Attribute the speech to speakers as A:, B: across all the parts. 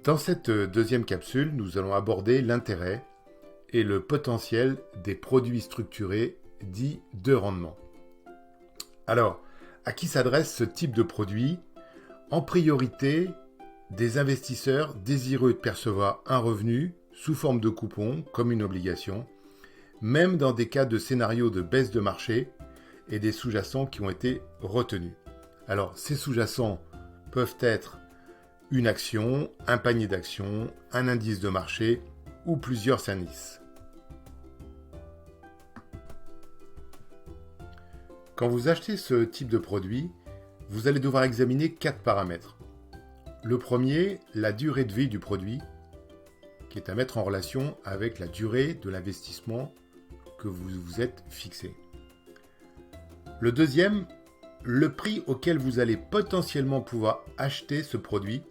A: Dans cette deuxième capsule, nous allons aborder l'intérêt et le potentiel des produits structurés dits de rendement. Alors, à qui s'adresse ce type de produit? En priorité, des investisseurs désireux de percevoir un revenu sous forme de coupon, comme une obligation, même dans des cas de scénarios de baisse de marché et des sous-jacents qui ont été retenus. Alors, ces sous-jacents peuvent être une action, un panier d'actions, un indice de marché ou plusieurs indices. Quand vous achetez ce type de produit, vous allez devoir examiner 4 paramètres. Le premier, la durée de vie du produit, qui est à mettre en relation avec la durée de l'investissement que vous vous êtes fixé. Le deuxième, le prix auquel vous allez potentiellement pouvoir acheter ce produit,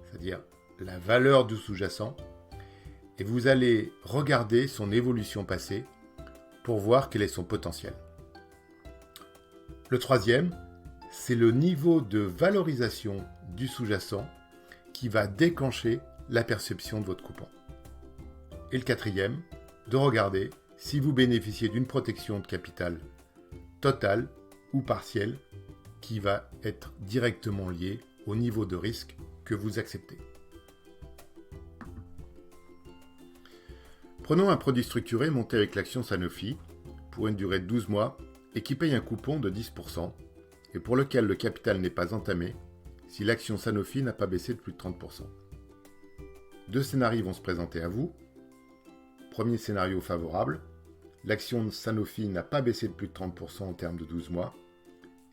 A: c'est-à-dire la valeur du sous-jacent, et vous allez regarder son évolution passée pour voir quel est son potentiel. Le troisième, c'est le niveau de valorisation du sous-jacent qui va déclencher la perception de votre coupon. Et le quatrième, de regarder si vous bénéficiez d'une protection de capital totale ou partielle qui va être directement liée au niveau de risque que vous acceptez. Prenons un produit structuré monté avec l'action Sanofi pour une durée de 12 mois et qui paye un coupon de 10% et pour lequel le capital n'est pas entamé si l'action Sanofi n'a pas baissé de plus de 30%. Deux scénarios vont se présenter à vous. Premier scénario favorable, l'action Sanofi n'a pas baissé de plus de 30% en termes de 12 mois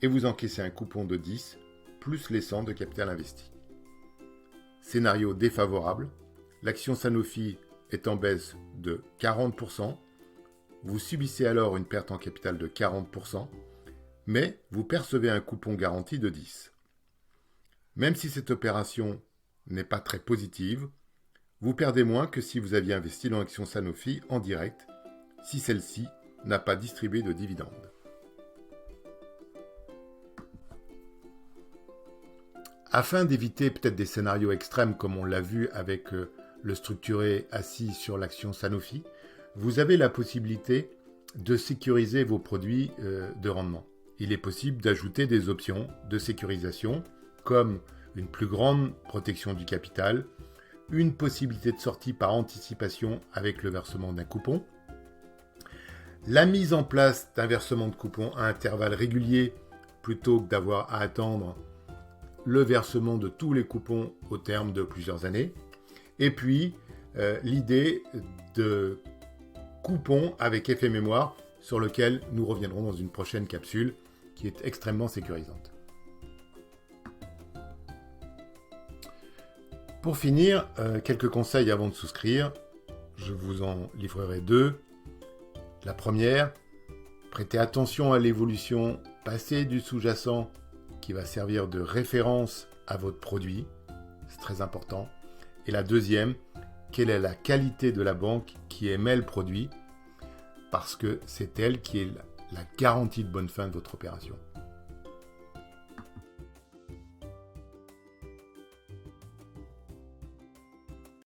A: et vous encaissez un coupon de 10 plus les 100 de capital investi. Scénario défavorable, l'action Sanofi est en baisse de 40%, vous subissez alors une perte en capital de 40%, mais vous percevez un coupon garanti de 10. Même si cette opération n'est pas très positive, vous perdez moins que si vous aviez investi dans l'action Sanofi en direct, si celle-ci n'a pas distribué de dividendes. Afin d'éviter peut-être des scénarios extrêmes comme on l'a vu avec le structuré assis sur l'action Sanofi, vous avez la possibilité de sécuriser vos produits de rendement. Il est possible d'ajouter des options de sécurisation comme une plus grande protection du capital, une possibilité de sortie par anticipation avec le versement d'un coupon, la mise en place d'un versement de coupon à intervalles réguliers plutôt que d'avoir à attendre le versement de tous les coupons au terme de plusieurs années, et puis l'idée de coupons avec effet mémoire sur lequel nous reviendrons dans une prochaine capsule qui est extrêmement sécurisante. Pour finir, quelques conseils avant de souscrire. Je vous en livrerai 2. La première, prêtez attention à l'évolution passée du sous-jacent qui va servir de référence à votre produit. C'est très important. Et la deuxième, quelle est la qualité de la banque qui émet le produit, parce que c'est elle qui est la garantie de bonne fin de votre opération.